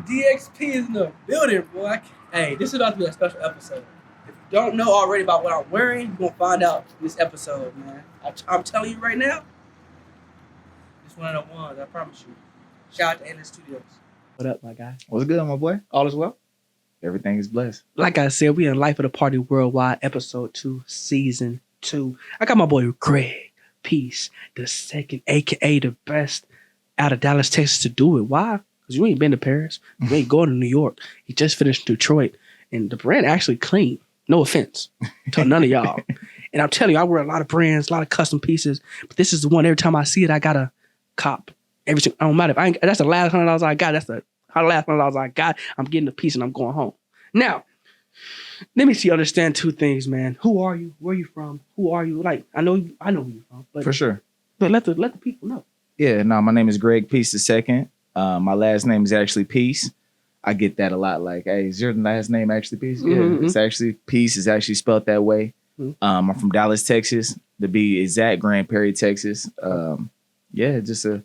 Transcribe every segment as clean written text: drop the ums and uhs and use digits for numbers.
DXP is in the building, boy. Hey, this is about to be a special episode. If you don't know already about what I'm wearing, you're going to find out this episode, man. I'm telling you right now, it's one of the ones, I promise you. Shout out to Endless Studios. What up, my guy? What's good, my boy? All is well? Everything is blessed. Like I said, we in Life of the Party Worldwide, episode 2, season 2. I got my boy Greg Peace, the second, a.k.a. the best out of Dallas, Texas to do it. Why? Because you ain't been to Paris. You ain't going to New York. You just finished Detroit. And the brand actually clean. No offense to none of y'all. And I'm telling you, I wear a lot of brands, a lot of custom pieces. But this is the one, every time I see it, I got to cop. Everything. I don't matter. If I ain't, that's the last $100 I got. That's the last $100 I got. I'm getting a piece and I'm going home. Now, let me see, understand two things, man. Who are you? Where are you from? Who are you? Like, I know who you're from. But, for sure. But let the people know. Yeah, no, my name is Greg Peace II. My last name is actually Peace. I get that a lot. Like, hey, is your last name actually Peace? Mm-hmm. Yeah, it's actually Peace. Is actually spelled that way. Mm-hmm. I'm from Dallas, Texas. To be exact, Grand Prairie, Texas. Yeah, just a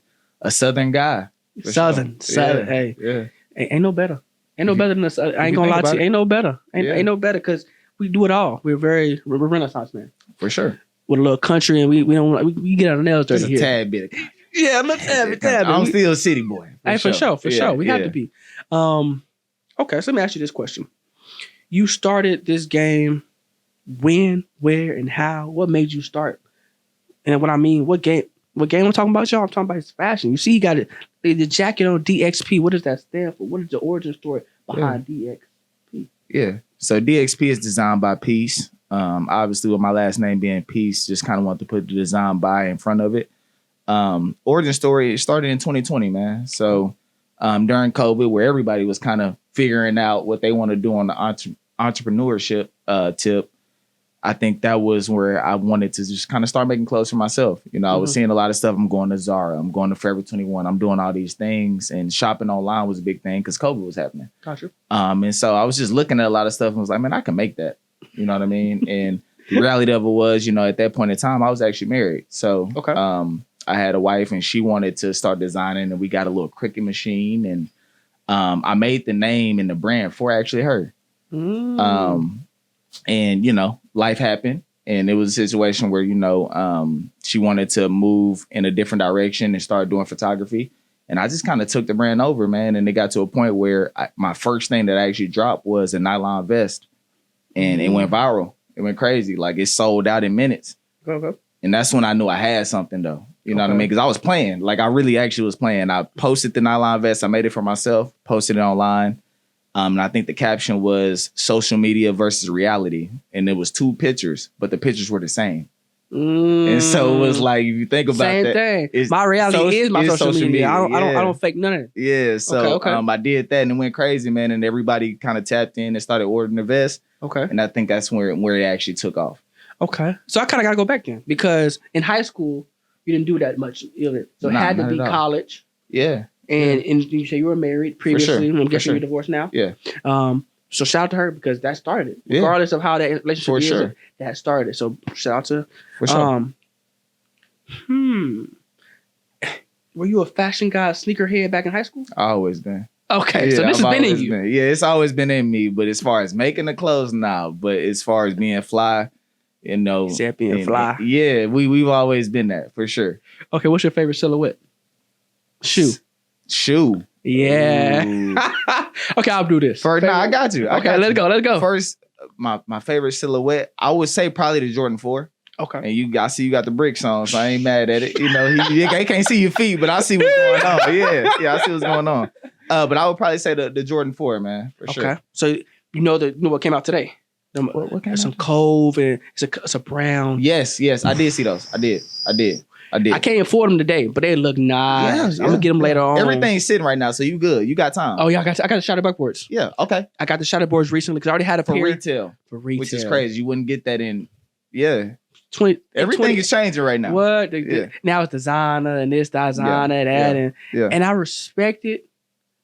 Southern guy. Southern. Yeah, hey. Yeah. Ain't no better. Ain't no better than us. I ain't gonna lie to you. Ain't no better. Ain't no better because we do it all. We're Renaissance man. For sure. With a little country and we don't we get our nails dirty Just a here. Tad bit. Yeah, a little tad. I'm still a city boy. For sure. We have to be. Okay, so let me ask you this question. You started this game when, where, and how? What made you start? And what I mean, what game I'm talking about, y'all? I'm talking about his fashion. You see, he got the jacket on DXP. What does that stand for? What is the origin story behind DXP? Yeah. So DXP is designed by Peace. Obviously, with my last name being Peace, just kind of want to put the design by in front of it. Origin story, it started in 2020, man. So during COVID, where everybody was kind of figuring out what they want to do on the entrepreneurship tip, I think that was where I wanted to just kind of start making clothes for myself. You know, I was seeing a lot of stuff. I'm going to Zara. I'm going to Forever 21. I'm doing all these things. And shopping online was a big thing because COVID was happening. Gotcha. And so I was just looking at a lot of stuff and was like, man, I can make that. You know what I mean? And the reality of it was, you know, at that point in time, I was actually married. So I had a wife and she wanted to start designing and we got a little Cricut machine. And I made the name and the brand for actually her. And, you know, life happened and it was a situation where, you know, she wanted to move in a different direction and start doing photography. And I just kind of took the brand over, man. And it got to a point where my first thing that I actually dropped was a nylon vest and it went viral. It went crazy. Like it sold out in minutes. Okay. And that's when I knew I had something, though. You know what I mean? Because I was playing. Like I really actually was playing. I posted the nylon vest. I made it for myself, posted it online. And I think the caption was social media versus reality. And it was 2 pictures, but the pictures were the same. And so it was like, if you think about same that. Thing. My reality is my social media. I don't fake none of it. Yeah. So I did that and it went crazy, man. And everybody kind of tapped in and started ordering the vest. Okay. And I think that's where it actually took off. Okay. So I kind of got to go back then because in high school, you didn't do that much. So it had to be college. Yeah. And you say you were married previously. Sure. I'm guessing you're divorced now. Yeah. So shout out to her because that started. Regardless of how that relationship is, that started. So shout out to for sure. Were you a fashion guy, sneakerhead back in high school? I always been. Okay, so this has been in you. Yeah, it's always been in me. But as far as making the clothes, now. But as far as being fly, you know, being fly. Yeah, we've always been that for sure. Okay, what's your favorite silhouette? Shoe. Yeah. Okay, I'll do this. I got you. Let's go. First, my favorite silhouette, I would say probably the Jordan 4. Okay. And I see you got the bricks on, so I ain't mad at it. You know, he can't see your feet, but I see what's going on. Yeah, I see what's going on. But I would probably say the Jordan 4, man, for sure. Okay. So you know what came out today? What came out? Some Cove and it's a brown. Yes, I did see those. I did. I can't afford them today, but they look nice. I'm gonna get them later on. Everything's sitting right now, so you good. You got time. Oh yeah, I got the shadow backboards. Yeah, okay. I got the shadow boards recently because I already had a for pair. retail, which is crazy. You wouldn't get that in. Yeah, everything is changing right now. What? Now it's designer and this designer that and I respect it.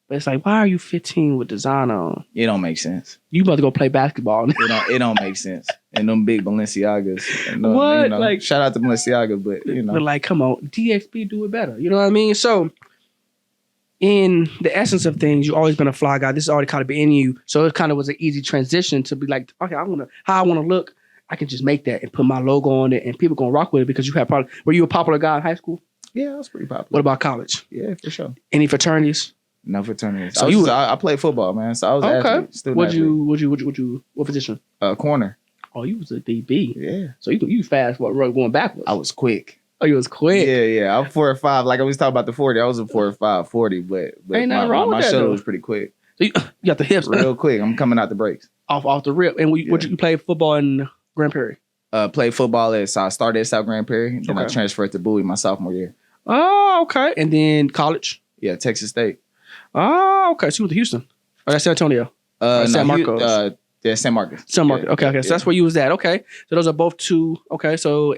But it's like, why are you 15 with designer on? It don't make sense. You about to go play basketball. It don't make sense. And them big Balenciagas. What? You know, like, shout out to Balenciaga, but you know. But like, come on, DXP do it better. You know what I mean? So in the essence of things, you've always been a fly guy. This has already kind of been in you. So it kind of was an easy transition to be like, okay, how I want to look. I can just make that and put my logo on it and people going to rock with it because you had probably, were you a popular guy in high school? Yeah, I was pretty popular. What about college? Yeah, for sure. Any fraternities? No fraternities. So I played football, man. So I was an athlete, student athlete. What position? Corner. Oh, you was a DB. Yeah. So you fast going backwards. I was quick. Oh, you was quick. Yeah. I'm 4'5". Like I was talking about the 40. I was a 4'5", 40, but ain't nothing wrong with my that, shoulder though. was pretty quick. So you got the hips Real quick. I'm coming out the breaks. off the rip. And you played football in Grand Prairie? Played football so I started at South Grand Prairie, then I Okay. transferred to Bowie my sophomore year. Oh, okay. And then college? Yeah, Texas State. Oh, okay. So you went to Houston. Oh, that's San Antonio. San Marcos. Yeah, San Marcos. San Marcos. Yeah, Okay. yeah. So that's where you was at. Okay. So those are both two. Okay. So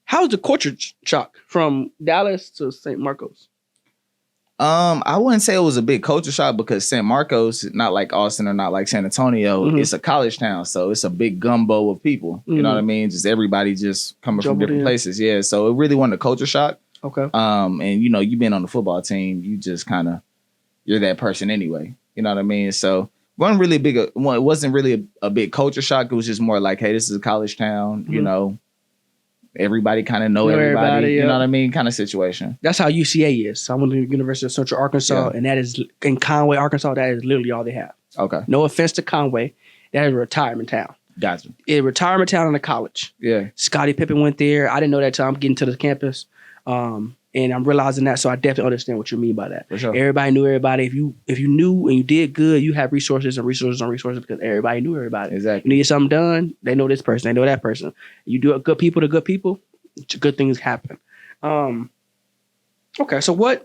how's the culture shock from Dallas to St. Marcos? I wouldn't say it was a big culture shock because San Marcos, not like Austin or not like San Antonio, Mhm. it's a college town. So it's a big gumbo of people. You know Mhm. what I mean? Just everybody just coming from Jumbled different in. places. Yeah. So it really wasn't a culture shock. Okay. And you been on the football team, you just you're that person anyway. You know what I mean? So it wasn't really a big culture shock. It was just more like, hey, this is a college town, you Mhm. know. Everybody kind of know everybody, you know what I mean? Kind of situation. That's how UCA is. So I went to the University of Central Arkansas, and that is in Conway, Arkansas. That is literally all they have. Okay. No offense to Conway. That is a retirement town. Gotcha. It's a retirement town and a college. Yeah. Scottie Pippen went there. I didn't know that till I'm getting to the campus. And I'm realizing that, so I definitely understand what you mean by that. For sure. Everybody knew everybody. If you knew and you did good, you have resources and resources and resources because everybody knew everybody. Exactly. You need something done, they know this person, they know that person. You do it good people to good people, good things happen. Okay, so we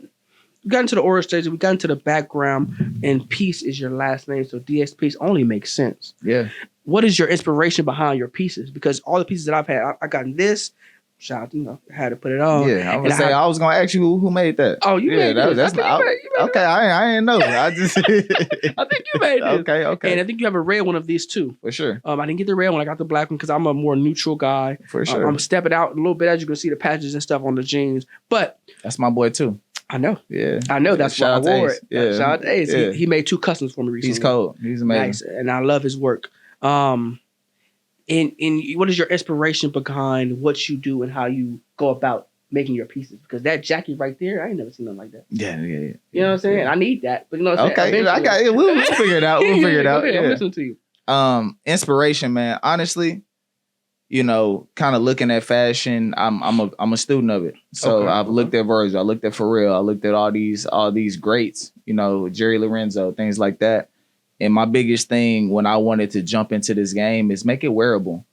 got into the origin stage, we got into the background, and Peace is your last name, so DX Peace only makes sense. Yeah. What is your inspiration behind your pieces? Because all the pieces that I've had, I gotten this. Shout out, had to put it on. Yeah, I was gonna ask you who made that. Oh, you made this. That's I think you made okay. I didn't know. I just I think you made this. Okay. And I think you have a red one of these too. For sure. I didn't get the red one. I got the black one because I'm a more neutral guy. For sure. I'm stepping out a little bit, as you can see the patches and stuff on the jeans. But that's my boy too. I know. Yeah. I know. That's why I wore it. Yeah. Shout out to Ace. Yeah. He made 2 customs for me recently. He's cold. He's amazing. Nice. And I love his work. And what is your inspiration behind what you do and how you go about making your pieces? Because that jacket right there, I ain't never seen nothing like that. Yeah. You know what I'm saying? Yeah. I need that. But you know what I'm saying? Okay. I got it. We'll figure it out. We'll figure it out. Go ahead, I'm Yeah. listening to you. Inspiration, man. Honestly, kind of looking at fashion, I'm a student of it. So Okay. I've looked at Virgil, I looked at Pharrell, I looked at all these greats, Jerry Lorenzo, things like that. And my biggest thing when I wanted to jump into this game is make it wearable.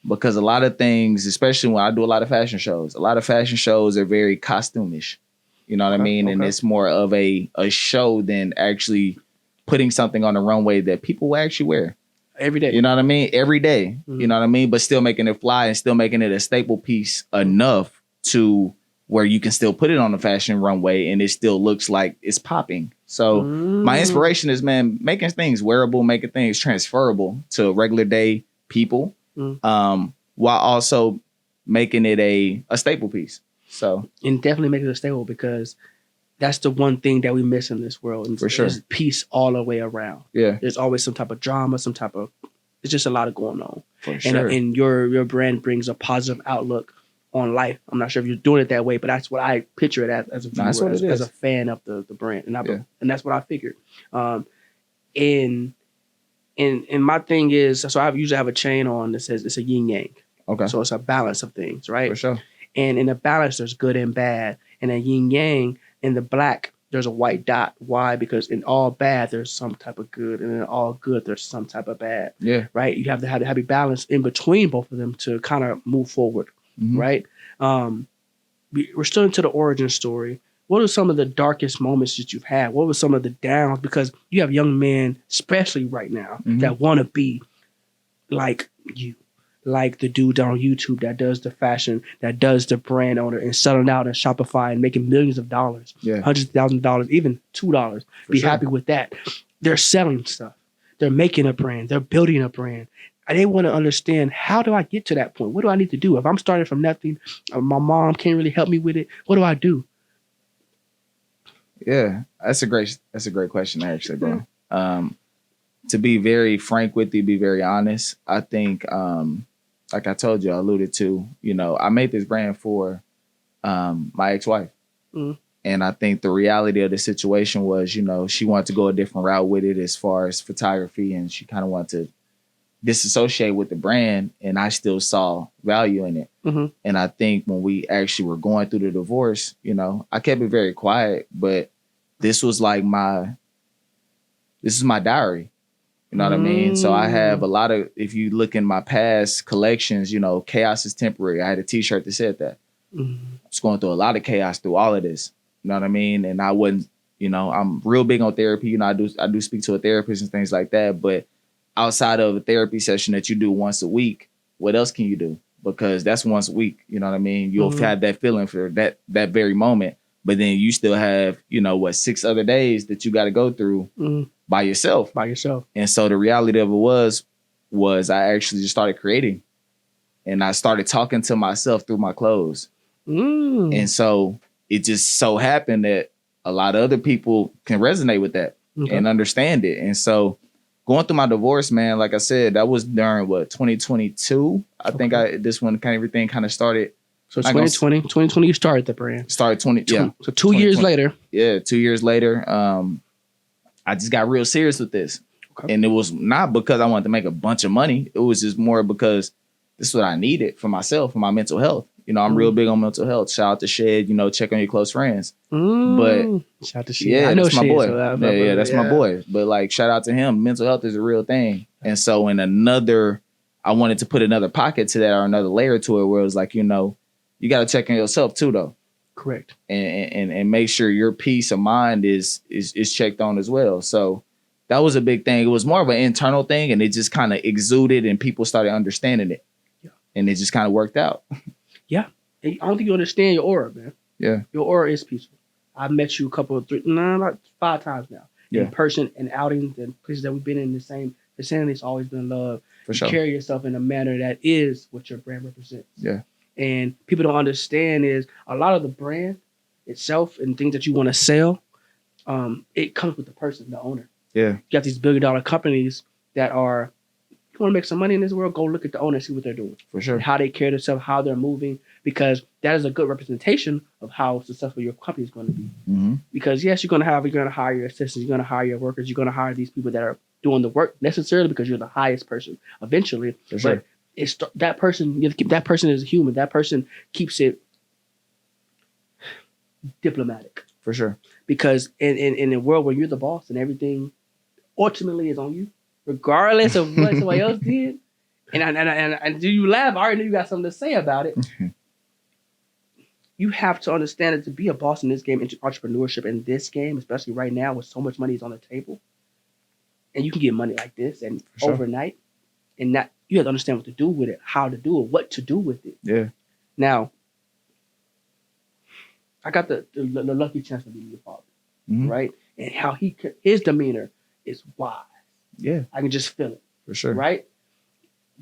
Because a lot of things, especially when I do a lot of fashion shows are very costumish. You know what I mean? And it's more of a show than actually putting something on the runway that people will actually wear. Every day. You know what I mean? Every day. Mm-hmm. You know what I mean? But still making it fly and still making it a staple piece enough to where you can still put it on the fashion runway and it still looks like it's popping. So my inspiration is, man, making things wearable, making things transferable to regular day people, while also making it a staple piece. So and definitely make it a staple because that's the one thing that we miss in this world. And For sure. There's peace all the way around. yeah, There's always some type of drama, it's just a lot of going on. for sure. And your brand brings a positive outlook on life. I'm not sure if you're doing it that way, but that's what I picture it as a viewer, That's what it as is. a fan of the brand. And and that's what I figured. And my thing is, so I usually have a chain on that says it's a yin yang. Okay. So it's a balance of things, right? For sure. And in the balance, there's good and bad. And a yin yang, in the black, there's a white dot. Why? Because in all bad, there's some type of good. And in all good, there's some type of bad. Yeah. Right? You have to have a balance in between both of them to kind of move forward. Mhm. Right? We're still into the origin story. What are some of the darkest moments that you've had? What were some of the downs? Because you have young men, especially right now, that want to be like you. Like the dude on YouTube that does the fashion, that does the brand owner and selling out on Shopify and making millions of dollars, Yeah. hundreds of thousands of dollars, even $2. Be sure. happy with that. They're selling stuff. They're making a brand. They're building a brand. And they want to understand, how do I get to that point? What do I need to do? If I'm starting from nothing, my mom can't really help me with it, what do I do? Yeah, that's a great question actually, bro. To be very frank with you, be very honest, I think like I told you, I alluded to, I made this brand for my ex-wife. Mhm. And I think the reality of the situation was, she wanted to go a different route with it as far as photography, and she kind of wanted to disassociate with the brand, and I still saw value in it. Mhm. And I think when we actually were going through the divorce, I kept it very quiet, but this was like this is my diary. You know what I mean? So I have a lot of, if you look in my past collections, chaos is temporary. I had a t-shirt that said that. Mhm. I was going through a lot of chaos through all of this. You know what I mean? And I wouldn't, I'm real big on therapy. I do speak to a therapist and things like that. But outside of a therapy session that you do once a week, what else can you do? Because that's once a week. You know what I mean? You'll have that feeling for that very moment. But then you still have, 6 other days that you got to go through by yourself. And so the reality of it was I actually just started creating. And I started talking to myself through my clothes. And so it just so happened that a lot of other people can resonate with that and understand it. And so going through my divorce, man, like I said, that was during 2022. I think this one everything kind of started. So 2020, you started the brand. Started 20, yeah. So 2 years later. Yeah, 2 years later, I just got real serious with this. Okay. And it was not because I wanted to make a bunch of money. It was just more because this is what I needed for myself, for my mental health. I'm real big on mental health. Shout out to Shed, check on your close friends. But shout out to Shed. Yeah, I know that's my Shed, boy. So that's my boy. But like, shout out to him. Mental health is a real thing. And so I wanted to put another pocket to that or another layer to it where it was like, you got to check on yourself too, though. Correct. And make sure your peace of mind is checked on as well. So that was a big thing. It was more of an internal thing, and it just kind of exuded, and people started understanding it. Yeah. And it just kind of worked out. Yeah. And I don't think you understand your aura, man. Yeah. Your aura is peaceful. I've met you about 5 times now. Yeah. In person and outings and places that we've been in the same vicinity. It's always been love. For sure. You carry yourself in a manner that is what your brand represents. Yeah. And people don't understand is a lot of the brand itself and things that you want to sell, it comes with the person, the owner. Yeah. You got these billion-dollar companies that are, you want to make some money in this world, go look at the owner and see what they're doing. For sure. And how they carry themselves, how they're moving, because that is a good representation of how successful your company is going to be. Mm-hmm. Because yes, you're going to hire your assistants, you're going to hire your workers, you're going to hire these people that are doing the work necessarily because you're the highest person eventually. For sure. But it's that person, you have to keep that person is human. That person keeps it diplomatic. For sure. Because in a world where you're the boss and everything ultimately is on you, regardless of what somebody else did. And do you laugh? I already know you got something to say about it. You have to understand that to be a boss in this game, entrepreneurship in this game, especially right now with so much money is on the table, and you can get money like this and overnight, and not you have to understand what to do with it, how to do it, what to do with it. Yeah. Now, I got the lucky chance to be your father, right? And how his demeanor is wise. Yeah, I can just feel it for sure. Right?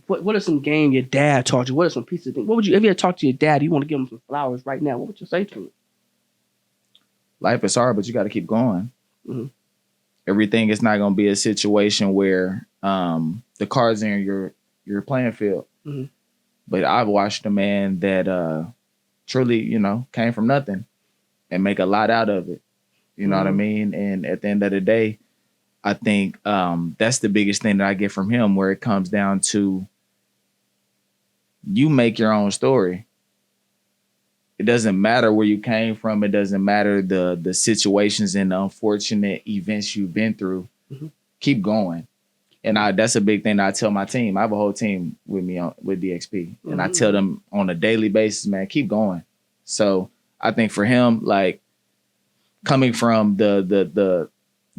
What are some game your dad taught you? What are some pieces of things? What would you, if you had talked to your dad, you want to give him some flowers right now? What would you say to him? Life is hard, but you got to keep going. Mm-hmm. Everything is not going to be a situation where the cards are in your playing field. Mm-hmm. But I've watched a man that truly, came from nothing and make a lot out of it. You know what I mean? And at the end of the day, I think that's the biggest thing that I get from him, where it comes down to you make your own story. It doesn't matter where you came from. It doesn't matter the situations and the unfortunate events you've been through. Mm-hmm. Keep going. And that's a big thing that I tell my team. I have a whole team with me with DXP. And I tell them on a daily basis, man, keep going. So I think for him, like coming from the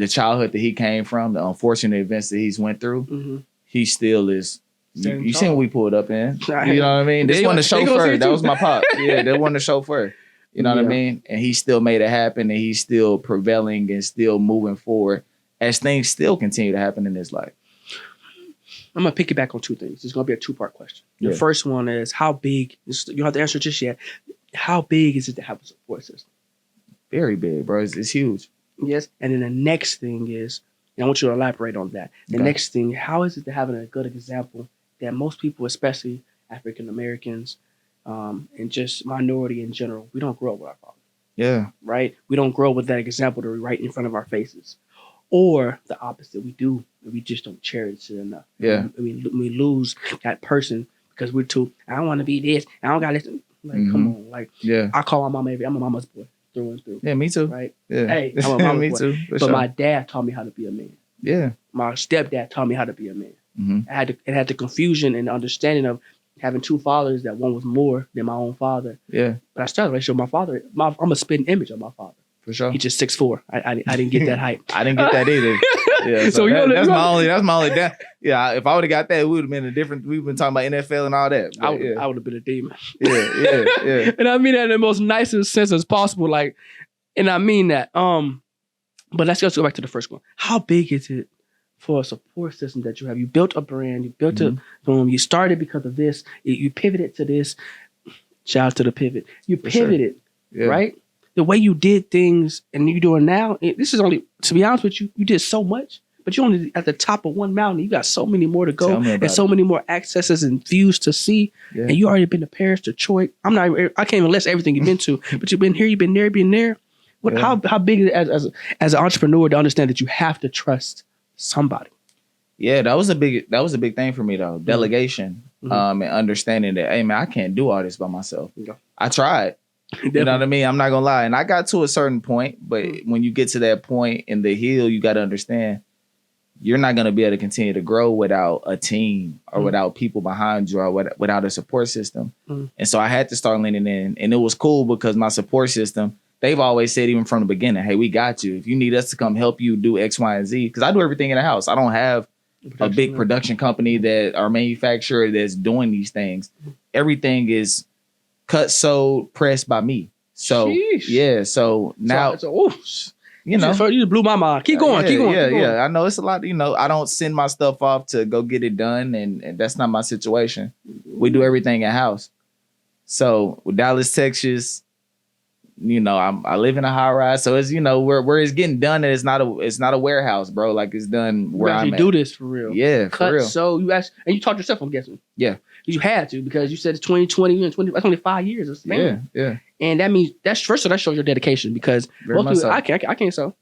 childhood that he came from, the unfortunate events that he's went through, he still is. You seen what we pulled up in. You know what I mean? This one the chauffeur. That was my pop. Yeah, that one the chauffeur. You know what I mean? And he still made it happen, and he's still prevailing and still moving forward as things still continue to happen in his life. I'm going to piggyback on 2 things. It's going to be a 2-part question. The first one is, how big, you don't have to answer just yet, how big is it to have a support system? very big, bro. It's huge. Yes. And then the next thing is, and I want you to elaborate on that. The next thing, how is it to having a good example that most people, especially African Americans, and just minority in general, we don't grow up with our father. Yeah. Right? We don't grow up with that example to be right in front of our faces. Or the opposite, we do. We just don't cherish it enough. Yeah. We lose that person because we're too, I don't want to be this. I don't got to listen. Like, come on. Like, yeah. I call my mom I'm a mama's boy through and through. Yeah, me too. Right? Yeah. Hey, I'm a mama's me boy. too. But my dad taught me how to be a man. Yeah. My stepdad taught me how to be a man. Mm-hmm. It had the confusion and understanding of having two fathers that one was more than my own father. Yeah. But I started to show my father, I'm a spitting image of my father. For sure. He's just 6'4". I didn't get that height. I didn't get that either. Yeah. So that's my only down. Yeah. If I would have got that, we would have been a different. We've been talking about NFL and all that. I would have been a demon. Yeah. And I mean that in the most nicest sense as possible. Like, and I mean that. But let's go back to the first one. How big is it for a support system that you have? You built a brand. You built you started because of this. You pivoted to this. Shout out to the pivot. You pivoted, right? The way you did things and you doing now, this is only, to be honest with you, you did so much, but you're only at the top of one mountain. You got so many more to go and so many more accesses and views to see. Yeah. And you already been to Paris, Detroit. I can't even list everything you've been to, but you've been here, you've been there, been there. How big is it as an entrepreneur to understand that you have to trust somebody? Yeah, that was a big thing for me though. Delegation, and understanding that, hey man, I can't do all this by myself. Yeah. I tried. You know what I mean? I'm not gonna lie. And I got to a certain point, but when you get to that point in the hill, you got to understand you're not gonna be able to continue to grow without a team or without people behind you or without a support system. And so I had to start leaning in, and it was cool because my support system, they've always said even from the beginning, hey, we got you. If you need us to come help you do X, Y, and Z, because I do everything in the house. I don't have a big production company that or manufacturer that's doing these things. Everything is cut, sewed, pressed by me. So yeah. So now, you know, you just blew my mind. Keep going. Keep going. Yeah. I know it's a lot. You know, I don't send my stuff off to go get it done, and that's not my situation. We do everything in house. So with Dallas, Texas, you know, I live in a high rise, so it's, you know, where it's getting done, and it's not a warehouse, bro. Like it's done where I'm at. You do this for real. Yeah, for real. So you asked, and you taught yourself, I'm guessing. Yeah. You had to, because you said it's 2020 and 20. That's only 5 years. Yeah. And that means that shows your dedication, because most people, I can't sew.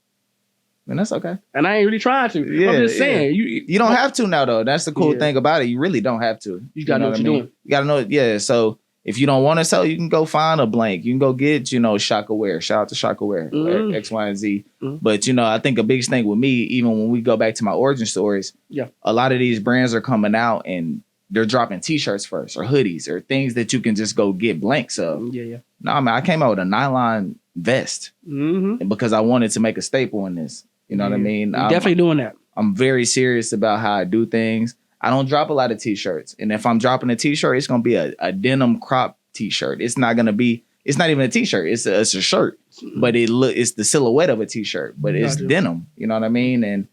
And that's okay. And I ain't really trying to. Yeah, I'm just saying. You don't have to now, though. That's the cool thing about it. You really don't have to. You gotta know what you're doing. You gotta know it. Yeah. So if you don't want to sew, you can go find a blank. You can go get, you know, Shockaware. Shout out to Shockaware, X, Y, and Z. But, you know, I think the biggest thing with me, even when we go back to my origin stories, a lot of these brands are coming out and they're dropping T-shirts first, or hoodies, or things that you can just go get blanks of. Yeah. No, man, I came out with a nylon vest because I wanted to make a staple in this. You know what I mean? You're definitely doing that. I'm very serious about how I do things. I don't drop a lot of T-shirts. And if I'm dropping a T-shirt, it's going to be a denim crop T-shirt. It's not even a T-shirt. It's a shirt, but it's the silhouette of a T-shirt, but it's denim. You know what I mean? And,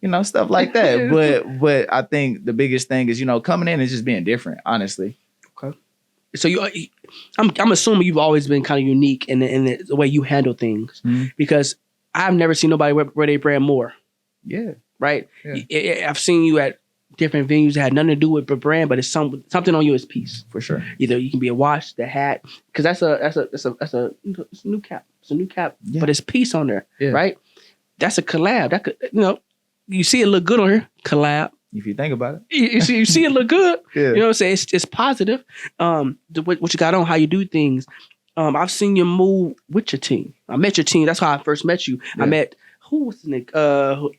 you know, stuff like that. But I think the biggest thing is, you know, coming in and just being different, honestly. Okay. So I'm assuming you've always been kind of unique in the way you handle things, because I've never seen nobody wear their brand more. Yeah. Right? Yeah. I've seen you at different venues that had nothing to do with the brand, but it's something on you is piece. For sure. Either you can be a watch, the hat, because that's a new cap. It's a new cap, but it's piece on there, right? That's a collab. That could, you know, you see it look good on here. Collab. If you think about it, you see it look good. You know what I'm saying? It's positive. What you got on, how you do things. I've seen you move with your team. I met your team. That's how I first met you. I met, who was the nigga?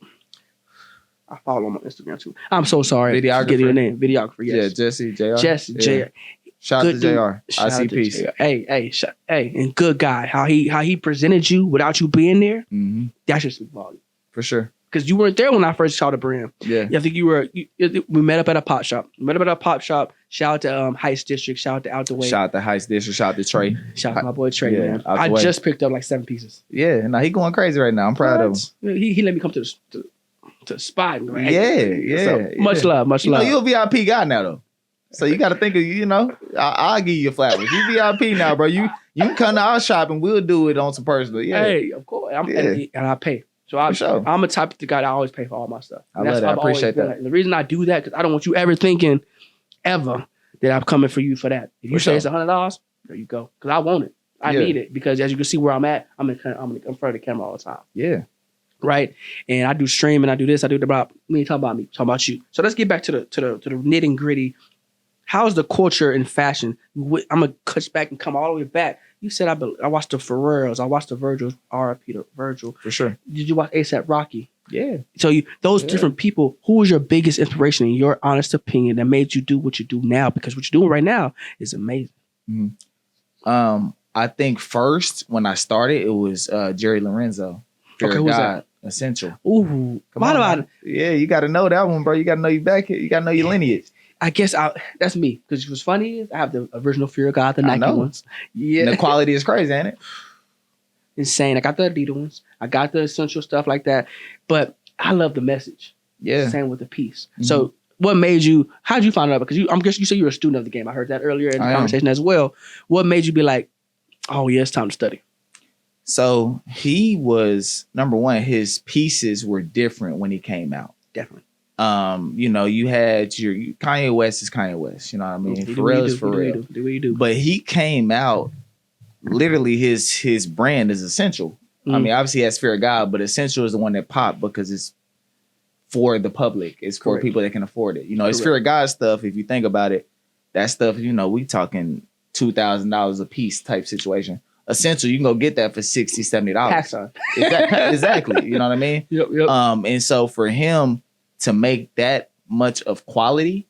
I follow him on Instagram too. I'm so sorry. Videographer. Get your name. Videographer, yes. Yeah, Jesse, JR. Jesse, JR. Shout out to JR. I see peace. Hey, and good guy. How he presented you without you being there, that should speak volume. For sure. Because you weren't there when I first saw the brand. Yeah. I think we met up at a pop shop. Shout out to Heist District. Shout out to Out the Way. Shout out to Heist District. Shout out to Trey. Shout out to my boy Trey, man. I just picked up like 7 pieces. Yeah. No, he going crazy right now. I'm proud of him. He let me come to the spot. And go, hey. So, much love. You know, you're a VIP guy now, though. So you got to think of, I'll give you a flowers. You VIP now, bro. You can come to our shop and we'll do it on some personal. Yeah. Hey, of course. And I pay. So sure. I'm a type of the guy that always pay for all my stuff. I love that. I appreciate that. And the reason I do that, because I don't want you ever thinking ever that I'm coming for you for that. If you say it's $100, there you go. Because I want it. I need it. Because as you can see where I'm at, I'm in front of the camera all the time. Yeah. Right. And I do streaming, I do this, I do that. We ain't talking about me, talking about you. So let's get back to the nitty gritty. How's the culture in fashion? I'm gonna cut back and come all the way back. You said I watched the Pharrells, I watched the Virgils, R.I.P. to Virgil. For sure. Did you watch A$AP Rocky? Yeah. So those different people, who was your biggest inspiration in your honest opinion that made you do what you do now? Because what you're doing right now is amazing. Mm-hmm. I think first when I started, it was Jerry Lorenzo. Okay, who's that? Essential. Ooh, yeah, you got to know that one, bro. You got to know you back here. You got to know your lineage. I guess that's me. Because what's funny is I have the original Fear of God, the Nike ones. Yeah. And the quality is crazy, ain't it? Insane. I got the Adidas ones. I got the essential stuff like that. But I love the message. Yeah. Same with the piece. Mm-hmm. So what made you, how did you find out? Because I'm guessing you said you were a student of the game. I heard that earlier in the conversation as well. What made you be like, oh yeah, it's time to study? So he was, number one, his pieces were different when he came out. Definitely. You had your Kanye West is Kanye West. You know what I mean? Pharrell is Pharrell. Do what you do. But he came out, literally his brand is Essential. I mean, obviously he has Fear of God, but Essential is the one that popped because it's for the public. It's for people that can afford it. It's Fear of God stuff. If you think about it, that stuff, we talking $2,000 a piece type situation. Essential, you can go get that for $60, $70. Exactly. You know what I mean? Yep. And so for him to make that much of quality,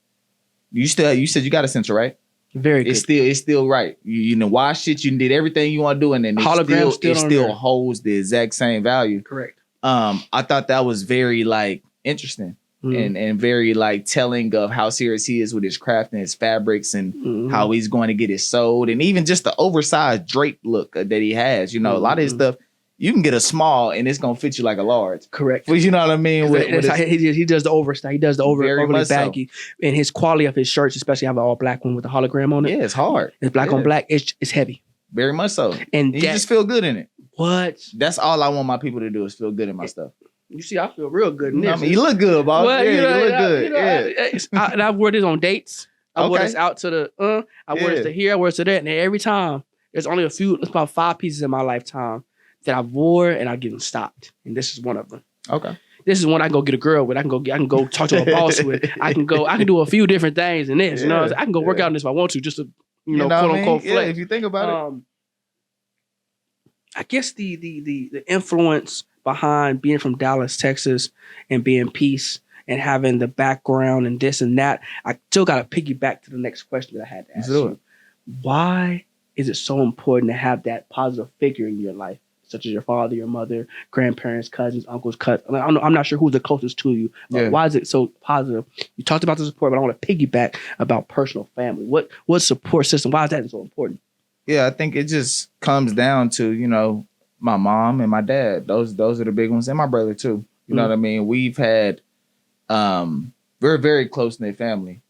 you said you got Essential, right? Very good. It's still right. You wash it, you did everything you want to do, and then it still holds the exact same value. Correct. I thought that was very interesting. And very telling of how serious he is with his craft and his fabrics and how he's going to get it sold, and even just the oversized drape look that he has. A lot of his stuff you can get a small and it's gonna fit you like a large. Correct. But you know what I mean? He does the overstyle. He does the overly baggy, so. And his quality of his shirts, especially have an all black one with a hologram on it. Yeah, it's hard. It's black on black. It's heavy. Very much so. And you just feel good in it. What? That's all I want my people to do is feel good in my stuff. You see, I feel real good in this. I mean, you look good, boss. Well, you look good. And I've wore this on dates. I wore this out to the, I wore this to here, I wore this to that. And every time, there's only it's about 5 pieces in my lifetime that I wore and I get them stopped. And this is one of them. Okay. This is one I can go get a girl with. I can go talk to a boss with. I can do a few different things in this. I can go work out in this if I want to, just to, quote unquote flex. Yeah, if you think about it. I guess the influence behind being from Dallas, Texas, and being peace and having the background and this and that, I still got to piggyback to the next question that I had to ask you. Why is it so important to have that positive figure in your life, such as your father, your mother, grandparents, cousins, uncles, I'm not sure who's the closest to you. But why is it so positive? You talked about the support, but I want to piggyback about personal family. What support system? Why is that so important? Yeah, I think it just comes down to, my mom and my dad. Those are the big ones. And my brother too. You know what I mean? We've had, we're a very close-knit family.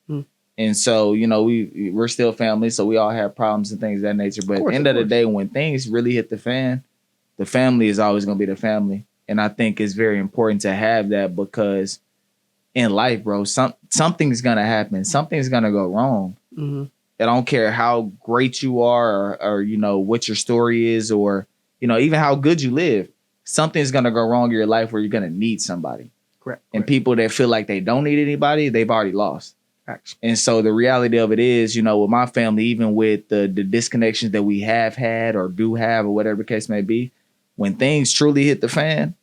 And so, we're still family. So we all have problems and things of that nature. But at the end of the day, when things really hit the fan, the family is always going to be the family. And I think it's very important to have that because in life, bro, something's going to happen. Something's going to go wrong. I don't care how great you are or what your story is or, even how good you live. Something's going to go wrong in your life where you're going to need somebody. Correct. And people that feel like they don't need anybody, they've already lost. And so the reality of it is, with my family, even with the disconnections that we have had or do have or whatever the case may be, when things truly hit the fan,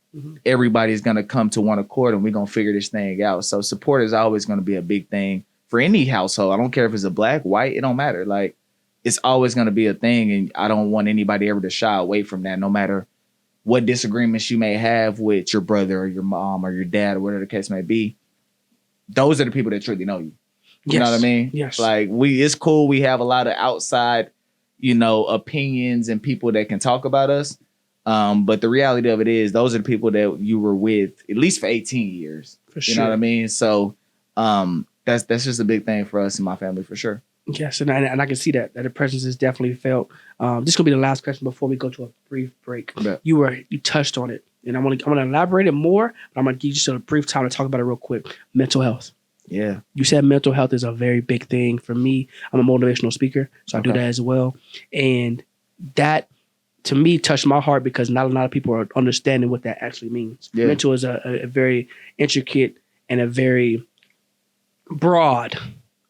everybody's going to come to one accord and we're going to figure this thing out. So support is always going to be a big thing for any household. I don't care if it's a black, white, it don't matter. Like, it's always going to be a thing. And I don't want anybody ever to shy away from that, no matter what disagreements you may have with your brother or your mom or your dad or whatever the case may be. Those are the people that truly know you. You know what I mean? Yes. Like it's cool. We have a lot of outside, opinions and people that can talk about us. But the reality of it is those are the people that you were with at least for 18 years. For sure. You know what I mean? So, that's just a big thing for us in my family for sure. Yes, and I can see that the presence is definitely felt. This is gonna be the last question before we go to a brief break. Yeah. You touched on it, and I'm gonna elaborate it more. But I'm gonna give you just a brief time to talk about it real quick. Mental health. Yeah. You said mental health is a very big thing for me. I'm a motivational speaker, so I do Okay. that as well, and that to me touched my heart because not a lot of people are understanding what that actually means. Yeah. Mental is a very intricate and a very broad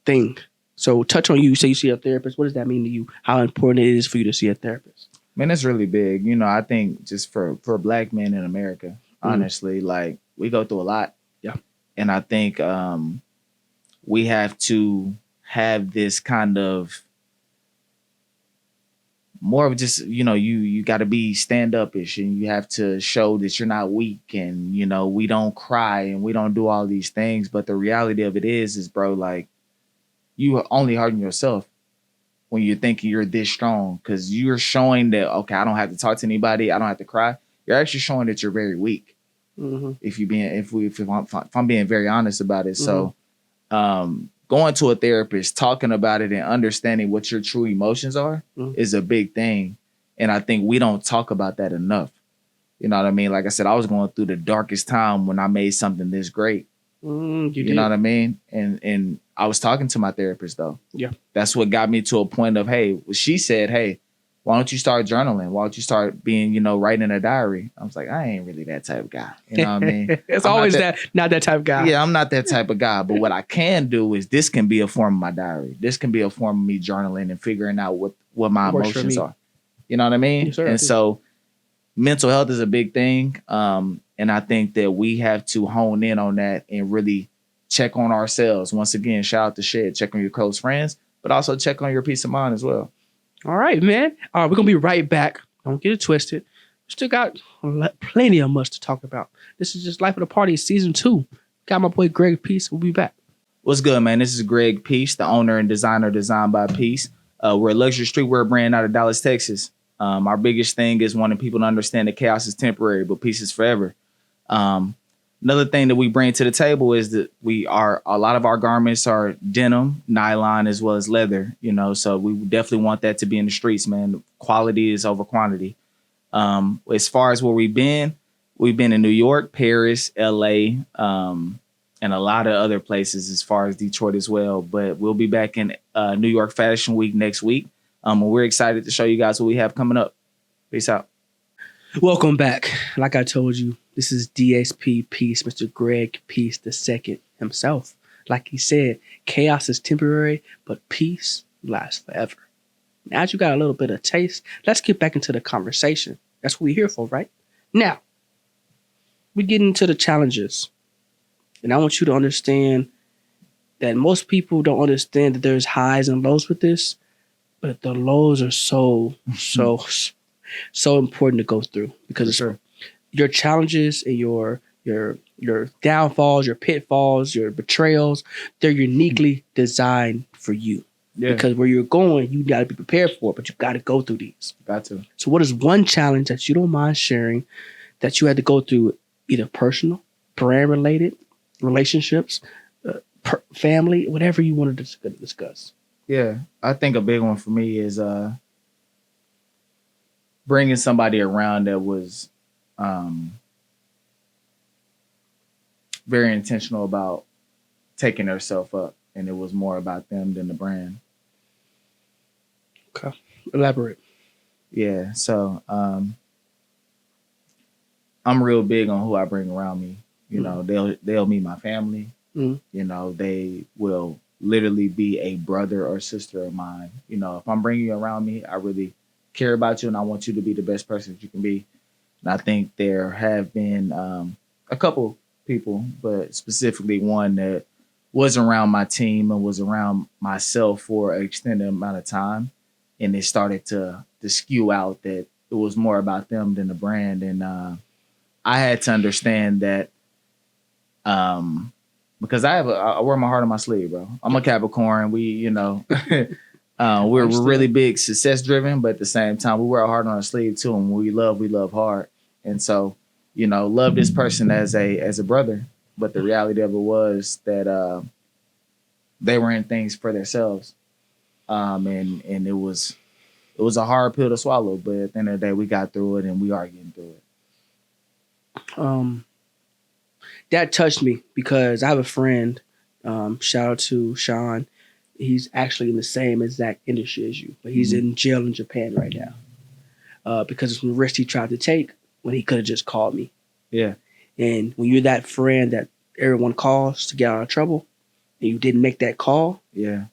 thing. So touch on you. Say you see a therapist. What does that mean to you? How important it is for you to see a therapist? Man, that's really big. You know, I think just for Black men in America, honestly, like we go through a lot. Yeah. And I think we have to have this kind of more of just, you know, you got to be stand up-ish and you have to show that you're not weak and, you know, we don't cry and we don't do all these things. But the reality of it is bro, like you are only hurting yourself when you're thinking you're this strong because you're showing that, okay, I don't have to talk to anybody. I don't have to cry. You're actually showing that you're very weak. Mm-hmm. If I'm being very honest about it. So going to a therapist, talking about it and understanding what your true emotions are is a big thing. And I think we don't talk about that enough. You know what I mean? Like I said, I was going through the darkest time when I made something this great. You know what I mean? And I was talking to my therapist though. Yeah. That's what got me to a point of, hey, she said, hey, why don't you start journaling? Why don't you start being, you know, writing a diary? I was like, I ain't really that type of guy. You know what I mean? It's always not that type of guy. Yeah, I'm not that type of guy. But what I can do is this can be a form of my diary. This can be a form of me journaling and figuring out what my emotions are. You know what I mean? Yes, sir, and so mental health is a big thing. And I think that we have to hone in on that and really check on ourselves. Once again, shout out to Shed. Check on your close friends, but also check on your peace of mind as well. All right, man. All right, we're going to be right back. Don't get it twisted. We still got plenty of much to talk about. This is just Life of the Party Season 2. Got my boy Greg Peace. We'll be back. What's good, man? This is Greg Peace, the owner and designer of Design by Peace. We're a luxury streetwear brand out of Dallas, Texas. Our biggest thing is wanting people to understand that chaos is temporary, but peace is forever. Another thing that we bring to the table is that a lot of our garments are denim, nylon, as well as leather, you know, so we definitely want that to be in the streets, man. Quality is over quantity. As far as where we've been in New York, Paris, LA, and a lot of other places as far as Detroit as well. But we'll be back in New York Fashion Week next week. And we're excited to show you guys what we have coming up. Peace out. Welcome back. Like I told you, this is DSP Peace, Mr. Greg Peace II himself. Like he said, chaos is temporary, but peace lasts forever. Now that you got a little bit of taste, let's get back into the conversation. That's what we're here for, right? Now, we get into the challenges. And I want you to understand that most people don't understand that there's highs and lows with this, but the lows are so important to go through because your challenges and your downfalls, your pitfalls, your betrayals, they're uniquely designed for you. Yeah. Because where you're going, you got to be prepared for it, but you got to go through these. Got to. So what is one challenge that you don't mind sharing that you had to go through, either personal, brand related, relationships, family, whatever you wanted to discuss? Yeah, I think a big one for me is bringing somebody around that was very intentional about taking themselves up, and it was more about them than the brand. Okay, elaborate. Yeah, so I'm real big on who I bring around me. You know, they'll meet my family. You know, they will literally be a brother or sister of mine. You know, if I'm bringing you around me, I really care about you and I want you to be the best person that you can be. And I think there have been a couple people, but specifically one that was around my team and was around myself for an extended amount of time. And it started to skew out that it was more about them than the brand. And I had to understand that because I wear my heart on my sleeve, bro. I'm a Capricorn. We, you know, we're really big success driven, but at the same time, we wear our heart on our sleeve too. And when we love hard. And so, you know, love this person as a brother. But the reality of it was that they were in things for themselves. And it was a hard pill to swallow, but at the end of the day, we got through it, and we are getting through it. That touched me because I have a friend. Shout out to Sean. He's actually in the same exact industry as you, but he's in jail in Japan right now because of some risks he tried to take when he could have just called me. Yeah. And when you're that friend that everyone calls to get out of trouble, and you didn't make that call, yeah,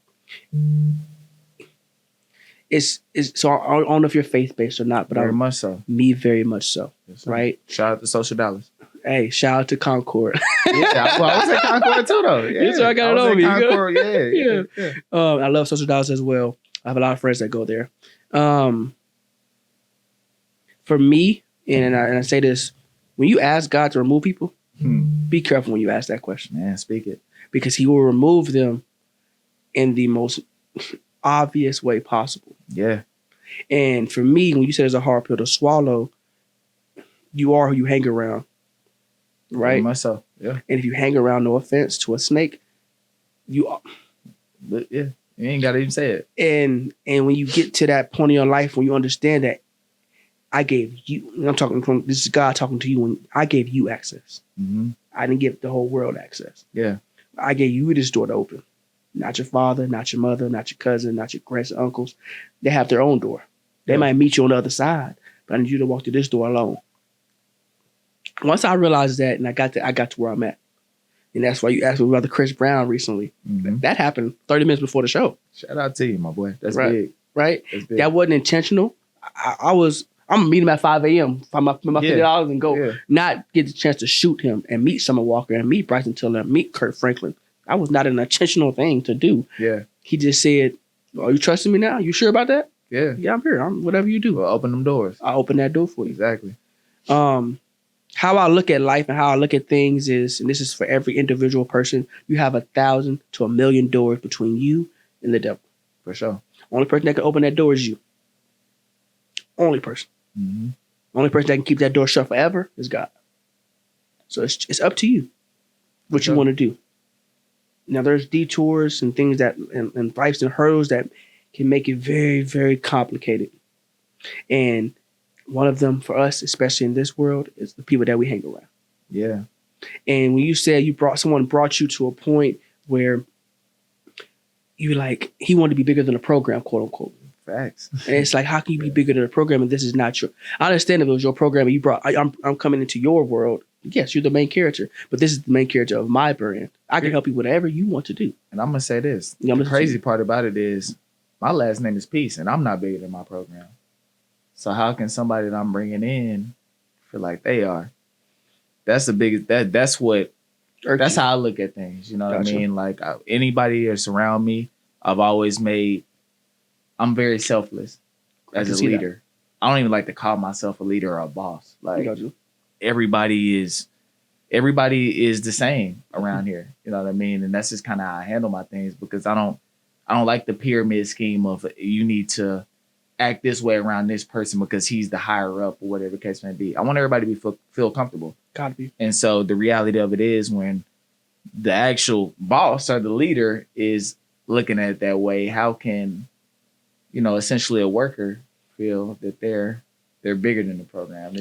it's so I don't know if you're faith based or not, but very much so. Me, very much so. Yes, right. Shout out to Social Dollars. Hey, shout out to Concord. Yeah, well, I was at Concord too, though. Yeah, so I got it over you. Concord, yeah. I love Social Dollars as well. I have a lot of friends that go there. For me, and I say this, when you ask God to remove people, be careful when you ask that question. Man, speak it. Because he will remove them in the most obvious way possible. Yeah. And for me, when you say it's a hard pill to swallow, you are who you hang around. Right? Myself, yeah. And if you hang around, no offense, to a snake, you are. But yeah, you ain't got to even say it. And when you get to that point in your life when you understand that I gave you, I'm talking from, this is God talking to you, when I gave you access. Mm-hmm. I didn't give the whole world access. Yeah. I gave you this door to open. Not your father, not your mother, not your cousin, not your grands and uncles. They have their own door. They might meet you on the other side, but I need you to walk through this door alone. Once I realized that, and I got to where I'm at, and that's why you asked me about the Chris Brown recently. Mm-hmm. That happened 30 minutes before the show. Shout out to you, my boy. That's right. big. Right? That's big. That wasn't intentional. I'm gonna meet him at 5 a.m. Find my $50 and go. Not get the chance to shoot him and meet Summer Walker and meet Bryson Tiller and meet Kurt Franklin. That was not an intentional thing to do. Yeah. He just said, "Are you trusting me now? You sure about that?" Yeah. Yeah, I'm here. Whatever you do. Well, open them doors. I'll open that door for you. Exactly. How I look at life and how I look at things is, and this is for every individual person, you have 1,000 to 1,000,000 doors between you and the devil. For sure. Only person that can open that door is you. Only person. Mm-hmm. Only person that can keep that door shut forever is God. So it's up to you what you want to do. Now there's detours and things that and life's and hurdles that can make it very, very complicated. And one of them for us, especially in this world, is the people that we hang around. Yeah. And when you said someone brought you to a point where you like, he wanted to be bigger than a program, quote unquote. Facts. And it's like, how can you be bigger than a program and this is not your? I understand if it was your program and you brought, I'm coming into your world. Yes, you're the main character, but this is the main character of my brand. I can help you whatever you want to do. And I'm gonna say this: the crazy part about it is, my last name is Peace, and I'm not bigger than my program. So how can somebody that I'm bringing in feel like they are? That's the biggest. That's how I look at things. You know what I mean? Like anybody that's around me, I'm very selfless as a leader. That. I don't even like to call myself a leader or a boss. Like everybody is the same around here. You know what I mean? And that's just kind of how I handle my things, because I don't like the pyramid scheme of you need to act this way around this person because he's the higher up or whatever the case may be. I want everybody to feel comfortable. Gotta be. And so the reality of it is, when the actual boss or the leader is looking at it that way, how can, essentially a worker feel that they're bigger than the program?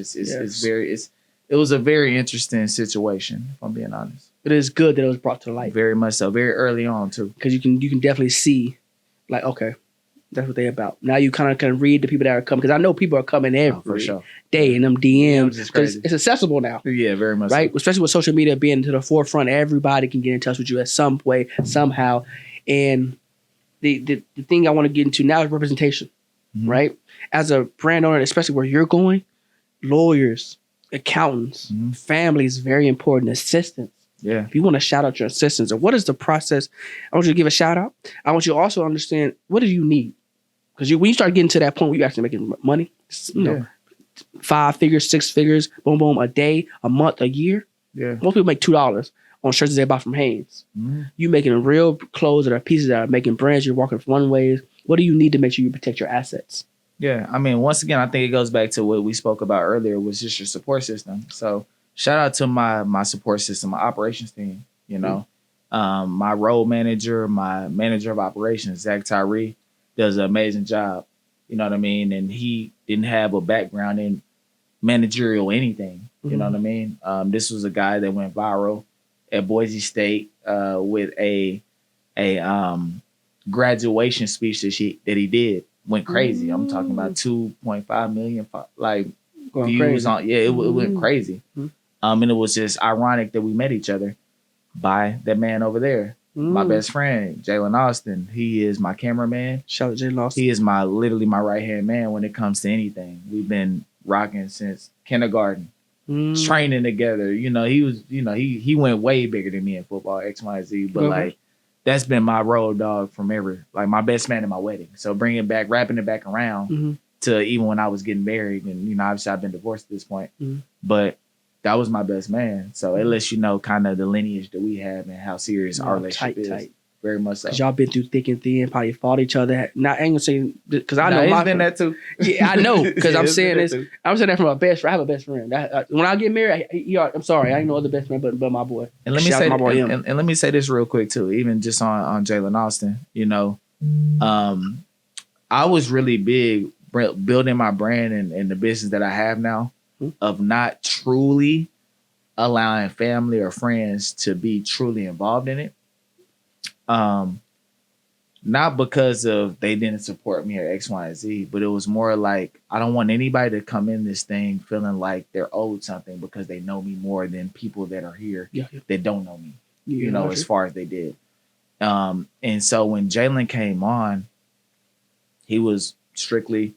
It was a very interesting situation, if I'm being honest. But it's good that it was brought to light. Very much so. Very early on too. Because you can definitely see, like, okay, that's what they're about. Now you kind of can read the people that are coming, because I know people are coming every day in them DMs, because it's accessible now. Yeah, very much. Right, so. Especially with social media being to the forefront, everybody can get in touch with you at some way, somehow. And the thing I want to get into now is representation. Mm-hmm. Right, as a brand owner, especially where you're going, lawyers, accountants, family is very important. Assistants. Yeah. If you want to shout out your assistants, or what is the process, I want you to give a shout out. I want you to also understand, what do you need? Because when you start getting to that point where you're actually making money, 5 figures, 6 figures, boom, boom, a day, a month, a year. Yeah. Most people make $2 on shirts they buy from Hanes. Mm-hmm. You making real clothes that are pieces that are making brands. You're walking one ways. What do you need to make sure you protect your assets? Yeah. I mean, once again, I think it goes back to what we spoke about earlier, was just your support system. So shout out to my support system, my operations team, My role manager, my manager of operations, Zach Tyree, does an amazing job. You know what I mean? And he didn't have a background in managerial anything. You know what I mean? This was a guy that went viral at Boise State with a graduation speech that he did. Went crazy. I'm talking about 2.5 million like Going views crazy. on. Yeah, it went crazy. And it was just ironic that we met each other by that man over there. My best friend, Jalen Austin. He is my cameraman. Shout out to Jalen Austin. He is literally my right hand man when it comes to anything. We've been rocking since kindergarten, training together. You know, he went way bigger than me in football, X, Y, Z. But like, that's been my road dog from ever. Like my best man at my wedding. So wrapping it back around to even when I was getting married, and you know, obviously I've been divorced at this point, but that was my best man. So it lets you know kind of the lineage that we have and how serious our relationship is. Tight. Very much so. Because y'all been through thick and thin, probably fought each other. Not, I ain't gonna say, because I know my been that too. Yeah, I know. Because I'm saying this. I'm saying that from my best friend. I have a best friend. When I get married, I'm sorry, I ain't no other best friend but my boy. And let me say, and let me say this real quick too. Even just on Jalen Austin, you know, I was really big building my brand and the business that I have now of not truly allowing family or friends to be truly involved in it. Not because of they didn't support me or X, Y, and Z, but it was more like I don't want anybody to come in this thing feeling like they're owed something because they know me more than people that are here that don't know me, you know, as far as they did. And so when Jalen came on, he was strictly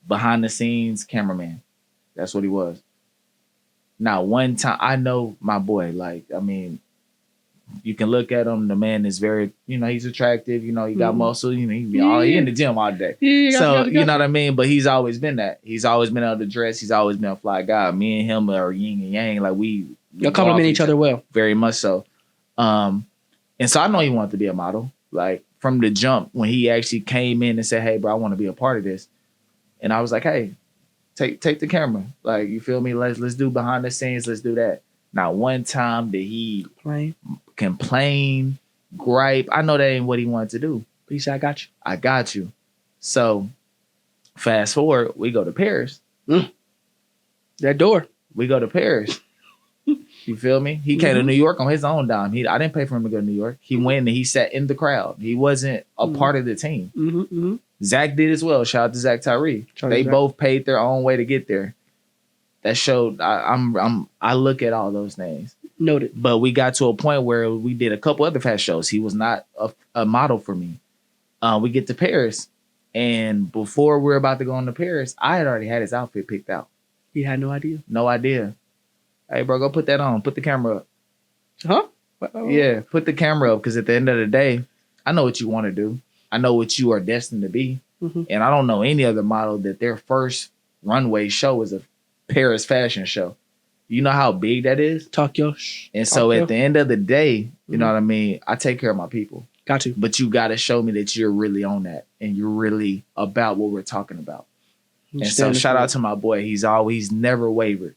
behind the scenes cameraman. That's what he was. Now, one time, I know my boy, like, I mean, you can look at him. The man is very, you know, he's attractive. You know, he got muscle. You know, he in the gym all day. So, you know what I mean? But he's always been that. He's always been able to dress. He's always been a fly guy. Me and him are yin and yang. Like, we complement each other well. Very much so. And so I know he wanted to be a model. Like, from the jump, when he actually came in and said, hey, bro, I want to be a part of this. And I was like, hey, take the camera. Like, you feel me? Let's do behind the scenes. Let's do that. Now, one time that he complain, gripe, I know that ain't what he wanted to do. But he said, I got you. So, fast forward, we go to Paris. That door. We go to Paris. You feel me? He came to New York on his own dime. I didn't pay for him to go to New York. He went and he sat in the crowd. He wasn't a part of the team. Zach did as well. Shout out to Zach Tyree. They both paid their own way to get there. That showed I look at all those things. Noted. But we got to a point where we did a couple other fast shows. He was not a model for me. We get to Paris, and before we're about to go into Paris, I had already had his outfit picked out. He had no idea. No idea. Hey, bro, go put that on. Put the camera up. Huh? Yeah, put the camera up, because at the end of the day, I know what you want to do. I know what you are destined to be. And I don't know any other model that their first runway show is a Paris fashion show. You know how big that is? Tokyo. And so at the end of the day, you know what I mean? I take care of my people. Got to. But you got to show me that you're really on that and you're really about what we're talking about. And so shout out to my boy. He's never wavered.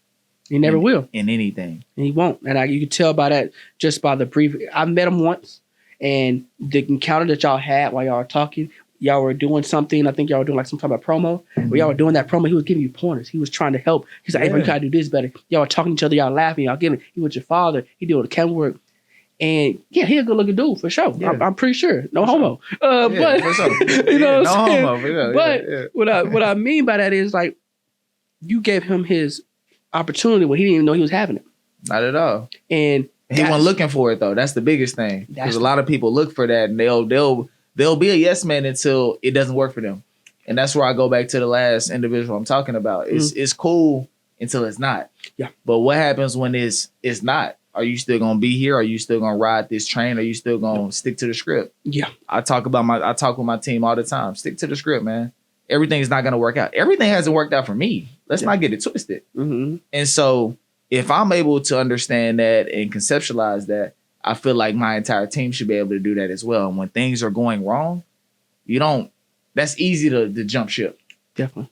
He never will. In anything. And he won't. And you can tell by that, just by the brief. I met him once, and the encounter that y'all had while y'all were talking, y'all were doing something. I think y'all were doing like some type of promo. Where y'all were doing that promo, he was giving you pointers. He was trying to help. He's like, hey, bro, you gotta do this better. Y'all were talking to each other. Y'all laughing. Y'all giving. He was your father. He did all the camera work. And yeah, he a good looking dude for sure. Yeah. I'm pretty sure. No homo. But for sure. you know what I'm saying? Homo, for sure. But what I mean by that is, like, you gave him his opportunity when he didn't even know he was having it. Not at all. And he wasn't looking for it though. That's the biggest thing. Because a lot of people look for that, and they'll be a yes man until it doesn't work for them. And that's where I go back to the last individual I'm talking about. It's cool until it's not. Yeah. But what happens when it's not? Are you still gonna be here? Are you still gonna ride this train? Are you still gonna stick to the script? Yeah. I talk with my team all the time. Stick to the script, man. Everything is not gonna work out. Everything hasn't worked out for me. Let's not get it twisted. And so if I'm able to understand that and conceptualize that, I feel like my entire team should be able to do that as well. And when things are going wrong, that's easy to jump ship. Definitely.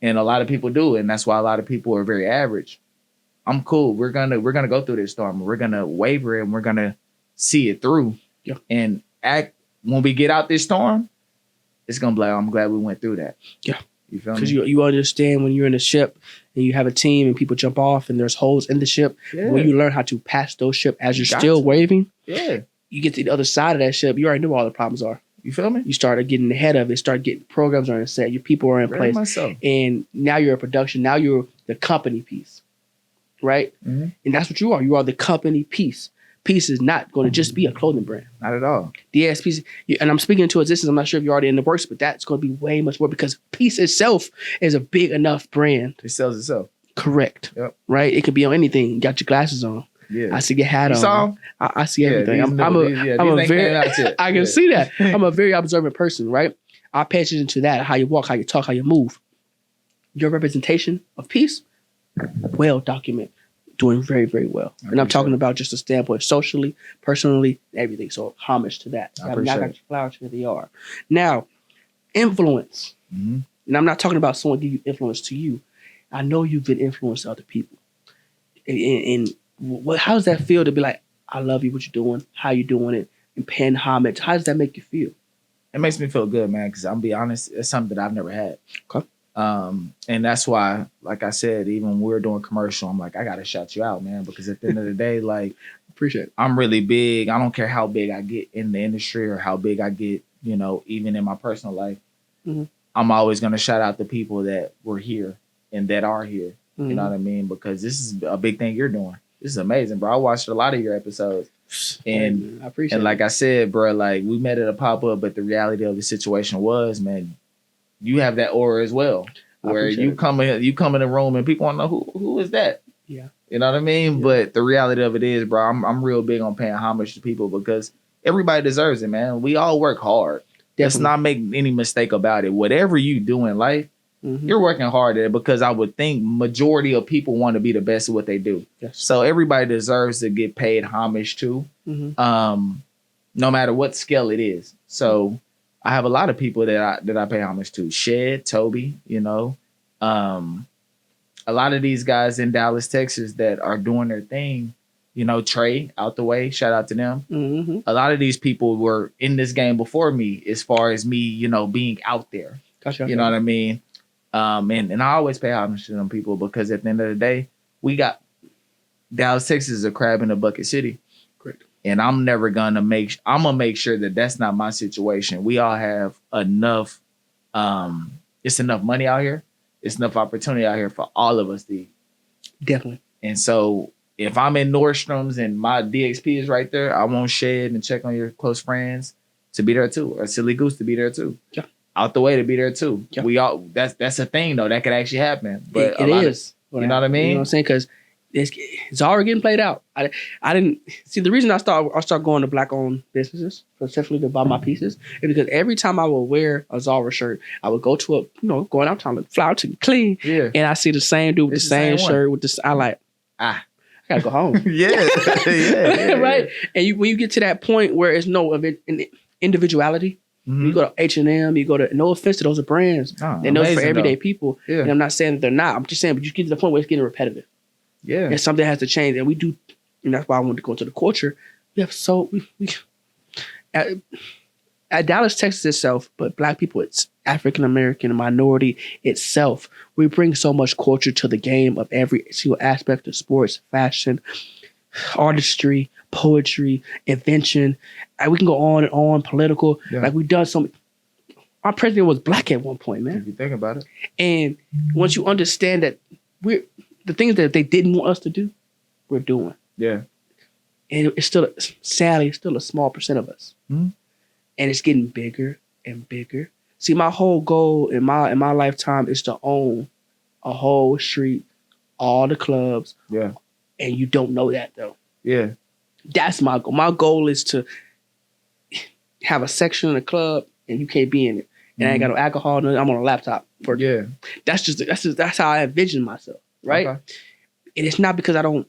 And a lot of people do. And that's why a lot of people are very average. I'm cool. We're gonna go through this storm. We're gonna waver and we're gonna see it through and act when we get out this storm, it's gonna be like, I'm glad we went through that. Yeah. You feel me? Because you understand when you're in a ship and you have a team and people jump off and there's holes in the ship, when you learn how to pass those ship as you're still waving, you get to the other side of that ship, you already know what all the problems are. You feel me? You started getting ahead of it, start getting programs are in set, your people are in place. And now you're a production, now you're the company piece. Right? Mm-hmm. And that's what you are. You are the company piece. Peace is not going to just be a clothing brand. Not at all. DSP, and I'm speaking into existence. I'm not sure if you're already in the works, but that's going to be way much more because Peace itself is a big enough brand. It sells itself. Correct. Yep. Right? It could be on anything. You got your glasses on. Yeah. I see your hat on. Saw? I see everything. I'm a very, I can see that. I'm a very observant person, right? I pay attention to that, how you walk, how you talk, how you move. Your representation of Peace, well documented. Doing very, very well. And I'm talking about just a standpoint socially, personally, everything. So homage to that. I got your flowers, here they are. Now, influence. Mm-hmm. And I'm not talking about someone give you influence to you. I know you've been influenced to other people. And how does that feel to be like, I love you, what you're doing, how you doing it, and paying homage? How does that make you feel? It makes me feel good, man, because I'm be honest, it's something that I've never had. Okay. And that's why, like I said, even when we were doing commercial, I'm like, I gotta shout you out, man, because at the end of the day, like, appreciate it. I'm really big. I don't care how big I get in the industry or how big I get, you know, even in my personal life. Mm-hmm. I'm always gonna shout out the people that were here and that are here. Mm-hmm. You know what I mean? Because this is a big thing you're doing. This is amazing, bro. I watched a lot of your episodes. And I appreciate it. Like I said, bro, like we met at a pop-up, but the reality of the situation was, man, you have that aura as well. Where you come in the room and people want to know who is that? Yeah. You know what I mean? Yeah. But the reality of it is, bro, I'm real big on paying homage to people because everybody deserves it, man. We all work hard. Definitely. Let's not make any mistake about it. Whatever you do in life, you're working hard at it because I would think majority of people want to be the best at what they do. Yes. So everybody deserves to get paid homage to, no matter what scale it is. So I have a lot of people that I pay homage to. Shed, Toby, you know. A lot of these guys in Dallas, Texas that are doing their thing, you know, Trey out the way, shout out to them. Mm-hmm. A lot of these people were in this game before me as far as me, you know, being out there. Gotcha. You know what I mean? And I always pay homage to them people because at the end of the day, we got Dallas, Texas is a crab in a bucket city. Correct. And I'm gonna make sure that that's not my situation. We all have enough. It's enough money out here. It's enough opportunity out here for all of us to eat. Definitely. And so if I'm in Nordstrom's and my DXP is right there, I won't shed and check on your close friends to be there too, or Silly Goose to be there too. Yeah. Out the way to be there too. Yeah. We all that's a thing though that could actually happen. But it is. You know what I mean? You know what I'm saying? Because it's already getting played out. I didn't see the reason I start going to black-owned businesses, specifically to buy my pieces, is because every time I would wear a Zara shirt, I would go to going out town, fly out to clean, and I see the same dude with the same shirt with this. I gotta go home. yeah, right. And when you get to that point where it's no individuality. You go to H&M, you go to, no offense to those are brands. They're known for everyday people. Yeah. And I'm not saying that they're not. I'm just saying, but you get to the point where it's getting repetitive. Yeah. And something has to change. And we do, and that's why I wanted to go into the culture. We have at Dallas, Texas itself, but Black people, it's African-American minority itself. We bring so much culture to the game of every single aspect of sports, fashion, artistry, poetry, invention. We can go on and on, political. Yeah. Like we've done so. Our president was Black at one point, man. If you think about it. And once you understand that the things that they didn't want us to do, we're doing. Yeah. And it's still, sadly, it's still a small percent of us. Mm-hmm. And it's getting bigger and bigger. See, my whole goal in my lifetime is to own a whole street, all the clubs. Yeah. And you don't know that though. Yeah. That's my goal. My goal is to have a section in the club and you can't be in it. And I ain't got no alcohol. I'm on a laptop. That's how I envision myself. Right. Okay. And it's not because I'm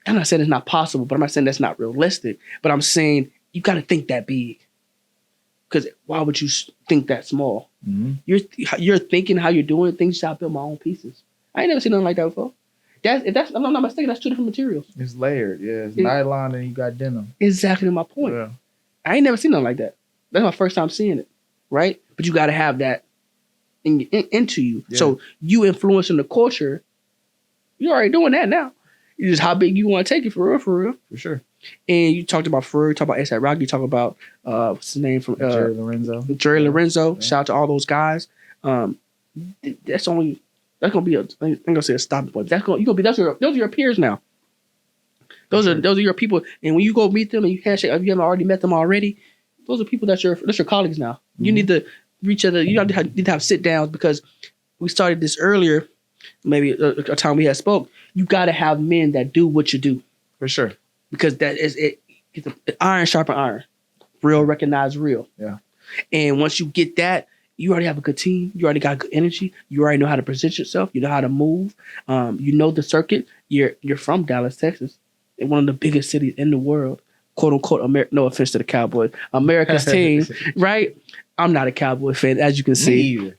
not saying it's not possible, but I'm not saying that's not realistic. But I'm saying you got to think that big. Because why would you think that small? Mm-hmm. You're thinking how you're doing things. I build my own pieces. I ain't never seen nothing like that before. If I'm not mistaken, that's two different materials. It's layered. Yeah, it's nylon and you got denim. Exactly my point. Yeah. I ain't never seen nothing like that. That's my first time seeing it, right? But you got to have that into you. Yeah. So you influencing the culture. You're already doing that now. It's just how big you want to take it for real. For sure. And you talked about Ferrari, you talked about ASAP Rocky, you talked about what's his name from Jerry Lorenzo. Yeah. Shout out to all those guys. That's gonna be I'm gonna say a stopping point. Those are your peers now. Those are your people. And when you go meet them and you handshake, if you haven't already met them already, those are people that's your colleagues now. Mm-hmm. You need to reach other. You need to have sit downs because we started this earlier. Maybe a time we had spoke. You got to have men that do what you do for sure. Because that is it. It's iron sharpen iron. Real recognize real. Yeah. And once you get that, you already have a good team. You already got good energy. You already know how to present yourself. You know how to move. You know the circuit. You're from Dallas, Texas, one of the biggest cities in the world, quote unquote. No offense to the Cowboys, America's team, right? I'm not a Cowboy fan, as you can see. Me either.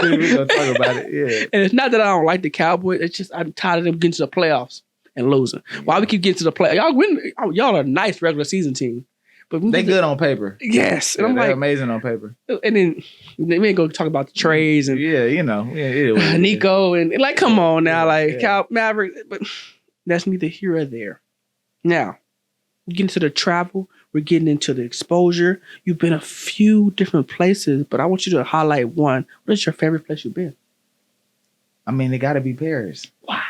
We're gonna talk about it. Yeah. And it's not that I don't like the Cowboys. It's just I'm tired of them getting to the playoffs and losing. Yeah. Why we keep getting to the playoffs? Y'all win. Y'all are a nice regular season team. But they good on paper. Yes. And they're amazing on paper. And then we ain't gonna talk about the trades and Nico and like, come on now, Cal Maverick. But that's neither here or there. Now, we get into the travel. We're getting into the exposure. You've been a few different places, but I want you to highlight one. What is your favorite place you've been? I mean, it got to be Paris. Why?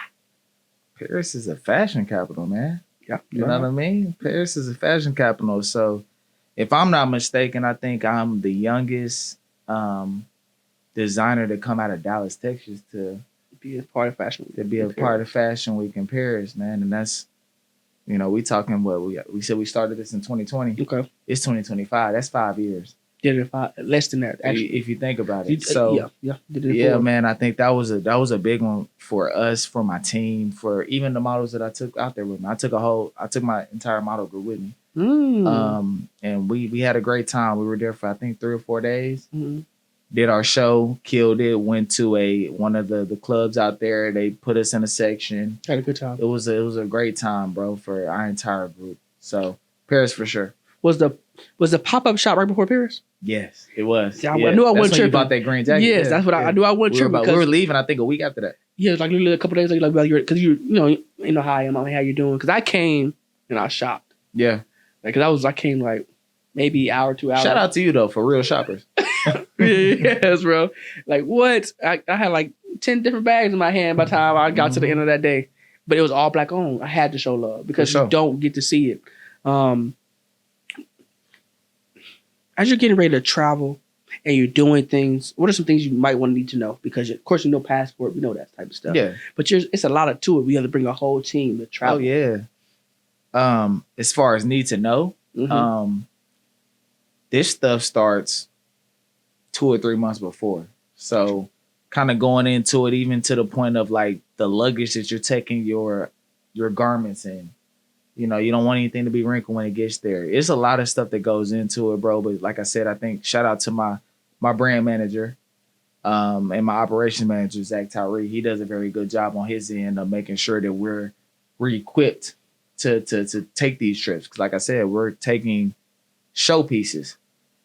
Paris is a fashion capital, man. Yeah, you know what I mean? Paris is a fashion capital. So if I'm not mistaken, I think I'm the youngest designer to come out of Dallas, Texas to be a part of Fashion Week. To be a part of Fashion Week in Paris, man. And that's, we talking what we said we started this in 2020. Okay. It's 2025. That's 5 years. Less than that, actually. If you think about it. So man, I think that was a big one for us, for my team, for even the models that I took out there with me. I took my entire model group with me. And we had a great time. We were there for I think 3 or 4 days. Mm-hmm. Did our show, killed it, went to one of the clubs out there. They put us in a section. Had a good time. It was a great time, bro, for our entire group. So Paris for sure. Was the pop-up shop right before Paris? Yes, it was. Yeah, I knew I wasn't tripping. You bought that green jacket. Yes, that's what I knew. I wasn't tripping. We were leaving, I think, a week after that. Yeah, like literally a couple days later, because you know how I am. How you doing? Because I came and I shopped. Yeah, because I came like maybe hour, 2 hours. Shout out to you though for real shoppers. Yes, bro. Like what? I had like 10 different bags in my hand by the time I got to the end of that day. But it was all black owned. I had to show love because you don't get to see it. As you're getting ready to travel and you're doing things, what are some things you might want to need to know? Because of course you know passport, we know that type of stuff. Yeah. But it's a lot to it. We have to bring a whole team to travel. Oh yeah. As far as need to know, this stuff starts 2 or 3 months before. So kind of going into it, even to the point of like the luggage that you're taking your garments in. You don't want anything to be wrinkled when it gets there. It's a lot of stuff that goes into it, bro. But like I said, I think shout out to my brand manager and my operations manager, Zach Tyree. He does a very good job on his end of making sure that we're equipped to take these trips. Because like I said, we're taking showpieces.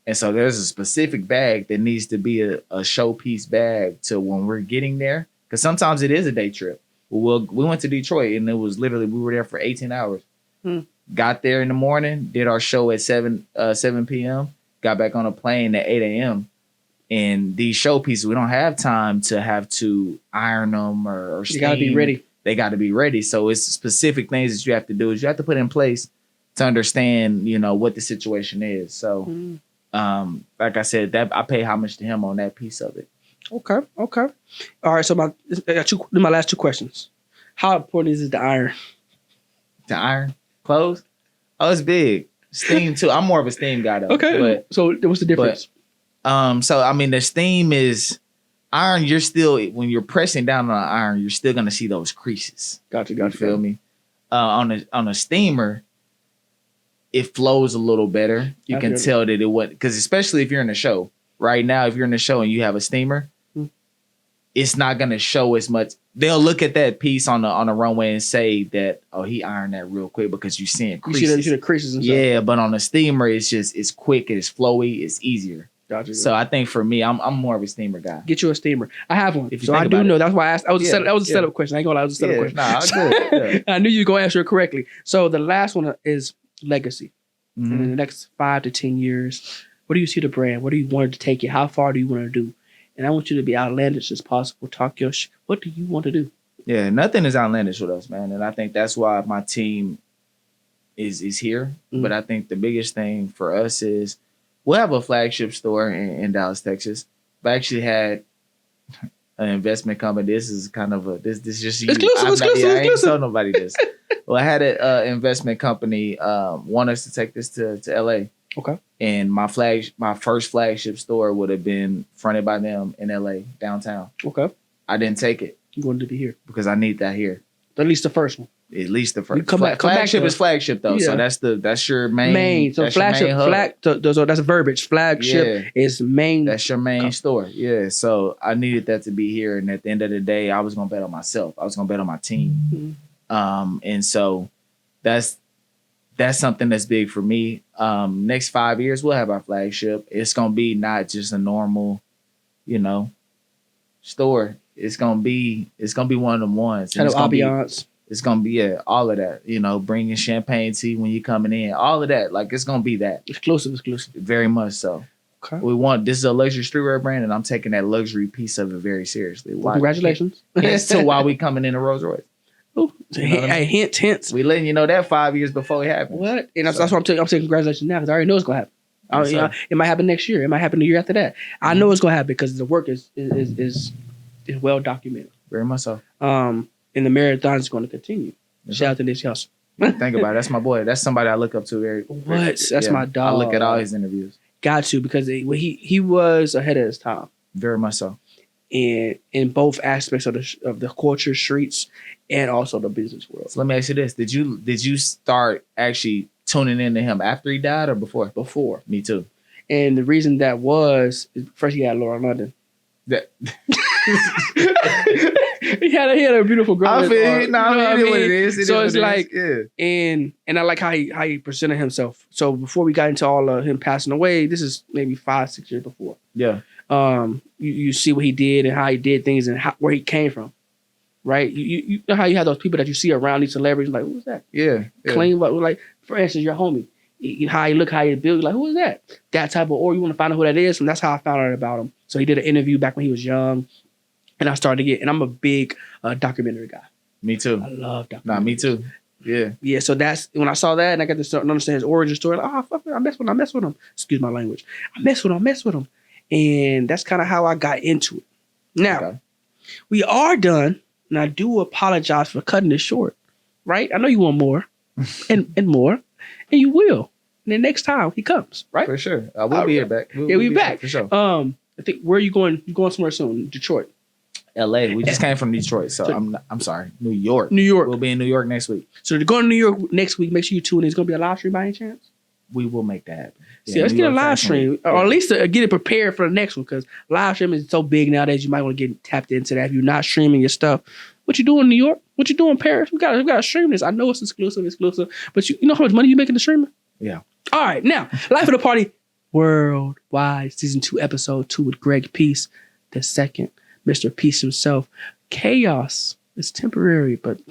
And so there's a specific bag that needs to be a showpiece bag to when we're getting there. Because sometimes it is a day trip. We went to Detroit and it was literally, we were there for 18 hours. Got there in the morning, did our show at 7 p.m., got back on a plane at 8 a.m. And these showpieces, we don't have time to have to iron them or steam. You got to be ready. They got to be ready. So it's specific things that you have to do. You have to put in place to understand, what the situation is. So, like I said, that I pay homage to him on that piece of it. Okay. All right. So my last 2 questions. How important is it to iron? To iron clothes? Oh, it's big. Steam too. I'm more of a steam guy though. Okay. But, so what's the difference? So I mean, the steam is iron. You're still, when you're pressing down on the iron, you're still gonna see those creases. Gotcha. You feel me? On a steamer, it flows a little better. You can tell that it would, because especially if you're in a show right now, if you're in a show and you have a steamer, it's not gonna show as much they'll look at that piece on the runway and say that, oh, he ironed that real quick because you're seeing creases. You see the creases and stuff. Yeah, but on the steamer, it's quick, it's flowy, it's easier. Gotcha. So I think for me, I'm more of a steamer guy. Get you a steamer. I have one. If you So I do know. That's why I asked. That was a Yeah. setup question. I ain't gonna lie. It was a setup question. Nah, good. Yeah. I knew you were gonna answer it correctly. So the last one is legacy. Mhm. And in the next 5 to 10 years, where do you see the brand? Where do you want it to take it? How far do you want to do? And I want you to be outlandish as possible. Talk your what do you want to do? Yeah, nothing is outlandish with us, man. And I think that's why my team is here. Mm. But I think the biggest thing for us is we'll have a flagship store in Dallas, Texas. I actually had an investment company. This is kind of this just you. Exclusive. I ain't told nobody this. Well, I had an investment company want us to take this to LA. Okay. And my first flagship store would have been fronted by them in LA, downtown. Okay. I didn't take it You wanted to be here. because I need that here. At least the first one. At least the first. You come back flagship to is it. flagship though. So Yeah. that's your main. So that's your flagship, main hub. so that's verbiage. Flagship is main. That's your main store. Yeah. So I needed that to be here. And at the end of the day, I was gonna bet on myself. I was gonna bet on my team. Mhm. And so that's something that's big for me. Next 5 years, we'll have our flagship. It's gonna be not just a normal, store. It's gonna be one of them ones. Kind And of ambiance. it's gonna be all of that. Bringing champagne tea when you're coming in. All of that. Like it's gonna be that. Exclusive. Very much so. Okay. This is a luxury streetwear brand, and I'm taking that luxury piece of it very seriously. Well, congratulations. Hence to why we coming in a Rolls Royce. Ooh, You know what I mean? hints. We letting you know that 5 years before it happens. What? And that's what I'm saying. I'm saying congratulations now because I already know it's gonna happen. It might happen next year. It might happen the year after that. I know it's gonna happen because the work is well documented. Very much so. And the marathon is going to continue. Yes, Shout out to Nipsey Hussle. Think about it. That's my boy. That's somebody I look up to very. That's my dog. I look at all his interviews. Got to because he was ahead of his time. Very much so. And in both aspects of the culture, streets, and also the business world. So let me ask you this: Did you start actually tuning into him after he died or before? Before. Me too. And the reason that was first he had Laura London. That he had a beautiful girl. I feel you. No, know it is what it is. It's like, yeah. and I like how he presented himself. So before we got into all of him passing away, this is maybe 5-6 years before. Yeah. You see what he did and how he did things and where he came from, right? You know how you have those people that you see around these celebrities, like who's that? Yeah. Clean, but like for instance, your homie, how he look, how he build, like who is that? That type of, or you want to find out who that is, and that's how I found out about him. So he did an interview back when he was young, and I started to get, and I'm a big documentary guy. Me too. I love documentaries. Nah, me too. Yeah. Yeah, so that's when I saw that and I got to start understand his origin story. Like, fuck it, I mess with him. Excuse my language. I mess with him. And that's kind of how I got into it. Now, we are done, and I do apologize for cutting it short. Right? I know you want more and more, and you will. And the next time he comes, right? For sure. We'll be here back. We'll be back. For sure. I think where are you going? You're going somewhere soon. Detroit. LA. We just came from Detroit, so I'm sorry. New York. We'll be in New York next week. So to go to New York next week, make sure you tune in. It's gonna be a live stream by any chance? We will make that happen. See, let's get a live stream, or at least get it prepared for the next one, because live streaming is so big nowadays. You might want to get tapped into that. If you're not streaming your stuff, what you doing in New York? What you doing in Paris? We gotta stream this. I know it's exclusive, but you know how much money you making the streaming? Yeah. All right, now Life of the Party Worldwide Season 2, Episode 2 with Greg Peace, the second, Mr. Peace himself. Chaos is temporary, but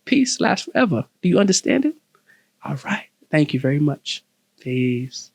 peace lasts forever. Do you understand it? All right. Thank you very much. Peace.